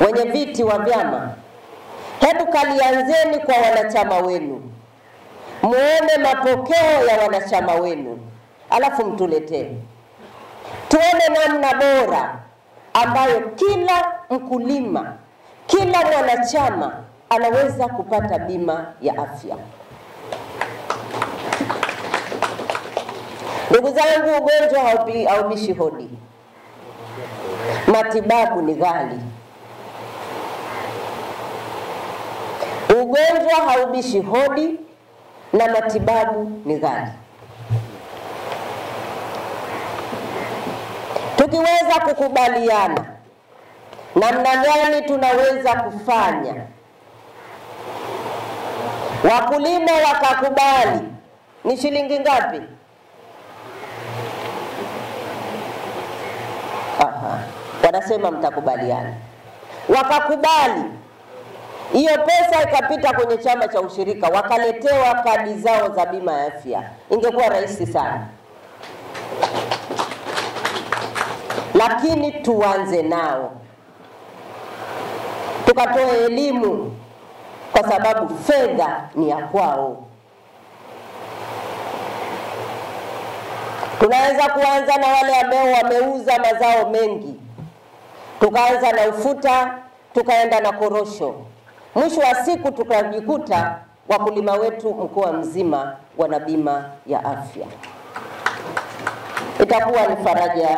wenye viti wa vyama, hebu kalianzeni kwa wanachama wenu, muone mapokeo ya wanachama wenu, alafu mtuletee. Tuone namna bora ambayo kila mkulima, kila mwanachama anaweza kupata bima ya afya. Ndugu zangu, ugonjwa haubishi hodi. Matibabu ni ghali. Ugonjwa haubishi hodi na matibabu ni ghali. Tukiweza kukubaliana namna gani tunaweza kufanya, wakulima wakakubali, ni shilingi ngapi? Wanasema mtakubaliana. Wakakubali, hiyo pesa ikapita kwenye chama cha ushirika, wakaletewa kadi zao za bima ya afya, ingekuwa rahisi sana. Lakini tuanze nao, tukatoe elimu, kwa sababu fedha ni ya kwao. Tunaweza kuanza na wale ambao wameuza mazao mengi, tukaanza na ufuta, tukaenda na korosho. Mwisho wa siku tukajikuta wakulima wetu mkoa mzima wana bima ya afya. Itakuwa ni faraja